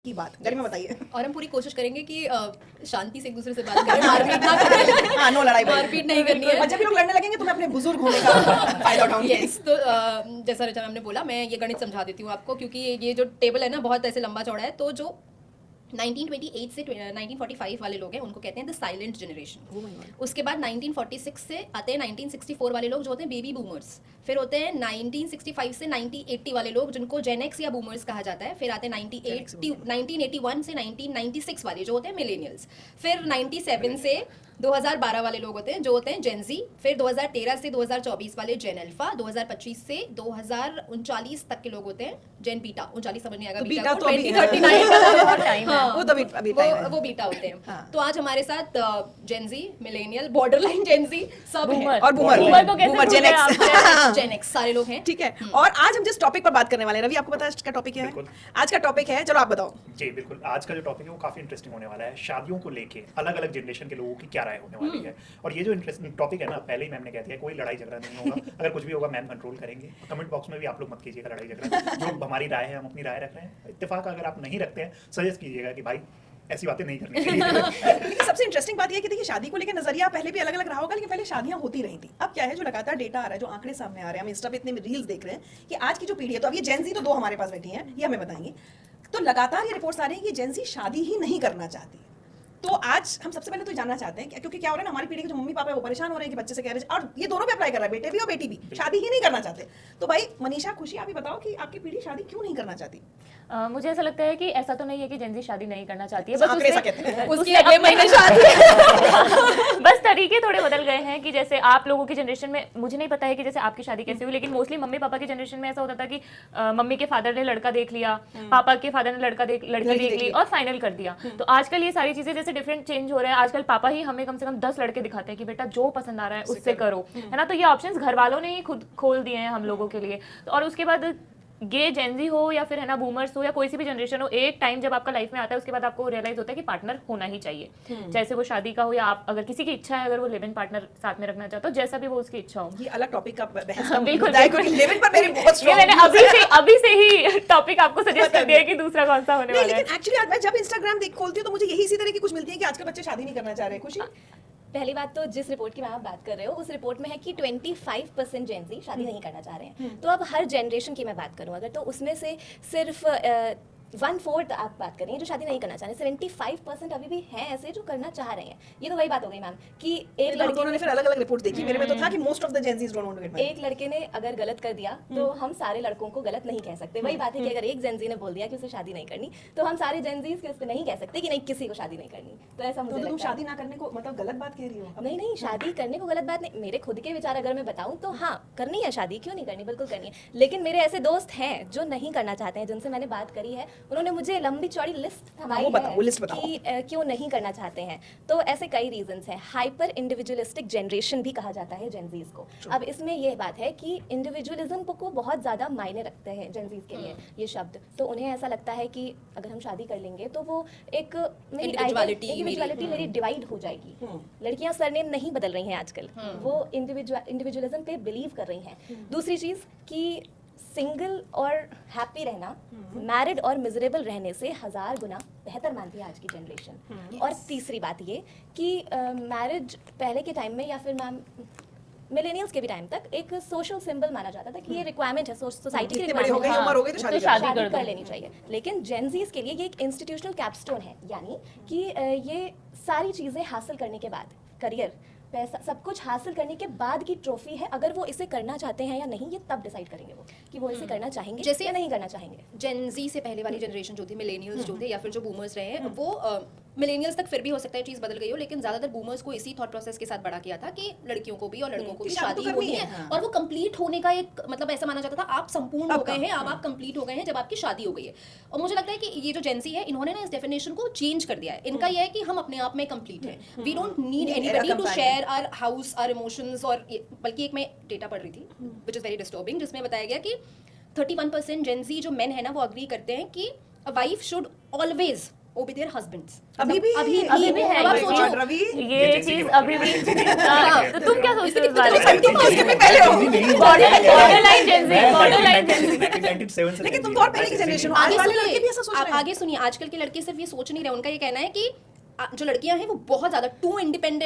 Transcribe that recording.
की बात, गरिमा बताइए। और हम पूरी कोशिश करेंगे कि शांति से एक दूसरे से बात करें, मारपीट ना करें। हाँ, नो लड़ाई मारपीट नहीं करनी है। और जब भी लोग लड़ने लगेंगे तो मैं अपने बुजुर्ग होने का फायदा उठाऊंगी। यस, तो जैसा रचा मैम ने बोला, मैं ये गणित समझा देती हूँ आपको, क्योंकि ये जो टेबल है ना बहुत ऐसे लंबा चौड़ा है। तो जो 1928 से 1945 वाले लोग हैं उनको कहते हैं द साइलेंट जनरेशन। उसके बाद 1946 से आते हैं 1964 वाले लोग जो होते हैं बेबी बूमर्स। फिर होते हैं 1965 से 1980 वाले लोग जिनको जेन एक्स या बूमर्स कहा जाता है। फिर आते हैं 1981 से 1996 वाले जो होते हैं मिलेनियल्स। फिर 97 से 2012 वाले लोग होते हैं जो होते हैं जेन जी। फिर 2013 से 2024 वाले जेन अल्फा। 2025 से 2039 तक के लोग होते हैं जेन बीटा। 39 समझ नहीं आएगा, तो बीटा बीटा को तो अभी 2039 का बहुत टाइम है। वो तो अभी टाइम है। वो बीटा होते हैं। हाँ। तो आज हमारे साथ जेन जी, मिलेनियल, बॉर्डरलाइन जेन जी सब हैं। और बूमर को कैसे बूमर भूल जेन गए एक्स। जेन एक्स सारे लोग हैं। ठीक है, और आज हम जिस टॉपिक पर बात करने वाले हैं, रवि आपको पता है आज का टॉपिक क्या है? बिल्कुल। आज का टॉपिक है, चलो आप बताओ। जी बिल्कुल, आज का जो टॉपिक है वो काफ़ी इंटरेस्टिंग होने वाला है। शादियों को लेके अलग अलग जनरेशन के लोगों की क्या राय होने वाली है। और ये जो इंटरेस्टिंग टॉपिक है ना, पहले ही मैम ने कह दिया कोई लड़ाई झगड़ा नहीं होगा। अगर कुछ भी होगा मैम कंट्रोल करेंगे। कमेंट बॉक्स में भी आप लोग मत कीजिएगा लड़ाई झगड़ा। जो हमारी राय है हम अपनी राय रख रहे हैं। इत्तेफाक अगर आप नहीं रखते हैं सजेस्ट कीजिएगा कि भाई ऐसी बातें नहीं करनी चाहिए। लेकिन सबसे इंटरेस्टिंग बात यह है कि देखिए शादी को लेकर नजरिया पहले भी अलग अलग रहा होगा, लेकिन पहले शादियां होती रही थी। अब क्या है, जो लगातार डेटा आ रहा है, जो आंकड़े सामने आ रहे हैं, हम इंस्टा पे इतने रील्स देख रहे हैं कि आज की जो पीढ़ी है, तो अब ये जेन जी तो दो हमारे पास बैठी हैं, ये हमें बताएंगी। तो लगातार ये रिपोर्ट्स आ रही हैं कि जेन जी शादी ही नहीं करना चाहती। तो आज हम सबसे पहले तो जानना चाहते हैं क्योंकि क्या हो रहा है ना, हमारी पीढ़ी के जो मम्मी पापा है वो परेशान हो रहे हैं कि बच्चे से कह रहे हैं, और ये दोनों पे अप्लाई कर रहा है, बेटे भी और बेटी भी शादी ही नहीं करना चाहते। तो भाई मनीषा, खुशी, आप ही बताओ कि आपकी पीढ़ी शादी क्यों नहीं करना चाहती? मुझे ऐसा लगता है कि ऐसा तो नहीं है कि जेन शादी नहीं करना चाहती है, आंकड़े ऐसा कहते हैं। उसके अगले महीने शादी है। बस तरीके थोड़े बदल गए हैं कि जैसे आप लोगों की जनरेशन में, मुझे नहीं पता है कि जैसे आपकी शादी कैसे हुई, लेकिन मोस्टली मम्मी पापा की जनरेशन में ऐसा होता था कि मम्मी के फादर ने लड़का देख लिया, पापा के फादर ने लड़की देख ली और फाइनल कर दिया। तो आजकल ये सारी चीजें जैसे डिफरेंट चेंज हो रहे हैं। आजकल पापा ही हमें कम से कम 10 लड़के दिखाते हैं कि बेटा जो पसंद आ रहा है उससे करो, है ना। तो ये ऑप्शंस घर वालों ने ही खुद खोल दिए हैं हम लोगों के लिए। तो और उसके बाद गे जेनजी हो या फिर है ना बूमर्स हो या कोई सी भी जनरेशन हो, एक टाइम जब आपका लाइफ में आता है उसके बाद आपको रियलाइज होता है कि पार्टनर होना ही चाहिए। जैसे वो शादी का हो या आप अगर किसी की इच्छा है, अगर वो लिव इन पार्टनर साथ में रखना चाहता हो, जैसा भी वो उसकी इच्छा हो। ये अलग टॉपिक का बहस का बिल्कुल, मुद्दा है, क्योंकि लेवल पर मेरी बहुत ये strong मैंने views है। अभी से ही टॉपिक आपको सजेस्ट कर दिया है कि दूसरा कौन सा होने नहीं, वाला है। लेकिन एक्चुअली आज मैं जब इंस्टाग्राम देख खोलती हूँ तो मुझे यही इसी तरह की कुछ मिलती है कि आजकल बच्चे शादी नहीं करना चाह रहे हैं। खुशी, पहली बात तो जिस रिपोर्ट की आप बात कर रहे हो उस रिपोर्ट में है कि 25% जेनजी शादी नहीं करना चाह रहे हैं। तो अब हर जनरेशन की मैं बात करूं अगर, तो उसमें से सिर्फ 1/4 आप बात कर रही हैं जो शादी नहीं करना चाह रहे। 75% अभी भी हैं ऐसे जो करना चाह रहे हैं। ये तो वही बात हो गई मैम कि एक लड़कों ने फिर अलग अलग रिपोर्ट देखी। मेरे में तो था कि most of the Gen Zs don't want to get married. एक लड़के ने अगर गलत कर दिया तो हम सारे लड़कों को गलत नहीं कह सकते। वही बात है कि अगर एक जेनजी ने बोल दिया कि उसे शादी नहीं करनी, तो हम सारे जेनजीज के उस पर नहीं कह सकते कि नहीं किसी को शादी नहीं करनी। तो ऐसा मुझे तो तुम लगता है। शादी ना करने को मतलब गलत बात कह रही हो? नहीं नहीं, शादी करने को गलत बात नहीं। मेरे खुद के विचार अगर मैं बताऊं तो हाँ, करनी है शादी, क्यों नहीं करनी, बिल्कुल करनी है। लेकिन मेरे ऐसे दोस्त हैं जो नहीं करना चाहते हैं, जिनसे मैंने बात करी है, उन्होंने मुझे लंबी चौड़ी लिस्ट थमाई है वो लिस्ट बताओ। कि क्यों नहीं करना चाहते हैं। तो ऐसे कई रीजंस हैं। हाइपर इंडिविजुअलिस्टिक जनरेशन भी कहा जाता है जेनजीज को। अब इसमें यह बात है कि इंडिविजुअलिज्म को बहुत ज़्यादा मायने रखते हैं जेनजीज के लिए ये शब्द। तो उन्हें ऐसा लगता है कि अगर हम शादी कर लेंगे तो वो एक इंडिविजुअलिटी मेरी डिवाइड हो जाएगी। लड़कियां सरनेम नहीं बदल रही हैं आजकल, वो इंडिविजुअलिज्म पे बिलीव कर रही हैं। दूसरी चीज़ कि सिंगल और हैप्पी रहना मैरिड और मिजरेबल रहने से 1000 गुना बेहतर मानती है आज की जनरेशन। और तीसरी बात ये कि मैरिज पहले के टाइम में या फिर मैम मिलेनियल्स के भी टाइम तक एक सोशल सिंबल माना जाता था कि ये रिक्वायरमेंट है, सोसाइटी की कितने बड़े हो गए, रिक्वायरमेंट उम्र हो गई तो शादी शादी शादी कर कर दो। लेनी चाहिए। लेकिन जेनजीज के लिए ये एक इंस्टीट्यूशनल कैपस्टोन है, यानी कि ये सारी चीज़ें हासिल करने के बाद, करियर, पैसा, सब कुछ हासिल करने के बाद की ट्रॉफी है। अगर वो इसे करना चाहते हैं या नहीं, ये तब डिसाइड करेंगे वो कि वो इसे करना चाहेंगे जैसे या नहीं करना चाहेंगे। जेन जी से पहले वाली जनरेशन जो थी, मिलेनियल्स जो थे या फिर जो बूमर्स रहे हैं, वो मिलेनियल्स तक फिर भी हो सकता है चीज़ बदल गई हो, लेकिन ज़्यादातर बूमर्स को इसी थॉट प्रोसेस के साथ बड़ा किया था कि लड़कियों को भी और लड़कों को भी शादी तो होनी करनी है। है, हाँ। और वो कंप्लीट होने का एक मतलब ऐसा माना जाता था, आप संपूर्ण हो अब गए हैं, हाँ। अब आप कंप्लीट हो गए हैं जब आपकी शादी हो गई है। और मुझे लगता है कि ये जो जेनसी है, इन्होंने ना इस डेफिनेशन को चेंज कर दिया है। इनका यह है कि हम अपने आप में कंप्लीट हैं, we don't need anybody to share our house, our emotions. और बल्कि एक मैं डेटा पढ़ रही थी विच इज़ वेरी डिस्टर्बिंग, जिसमें बताया गया कि 31% जेनजी जो मेन है ना, वो अग्री करते हैं कि a wife should always obey their husbands अभी भी अभी भी है अब आप ये सोचो रवि ये ये Gen Z चीज की अभी भी बात है। हाँ, तो तुम क्या सोचते हो इस बारे में अंतिम उसके भी पहले हो बॉर्डरलाइन जेंजी बॉर्डरलाइन जेंजी 1997 से लेकिन तुम तो और पहले की जनरेशन हो आज आगे वाले सुनिए, लड़के भी ऐसा सोच आप रहे हैं आगे सुनिए, आजकल के लड़के सिर्फ ये सोच नहीं रहे, उनका ये कहना है कि जो लड़कियां हैं वो बहुत ज्यादा टू इंडिपेंडेंट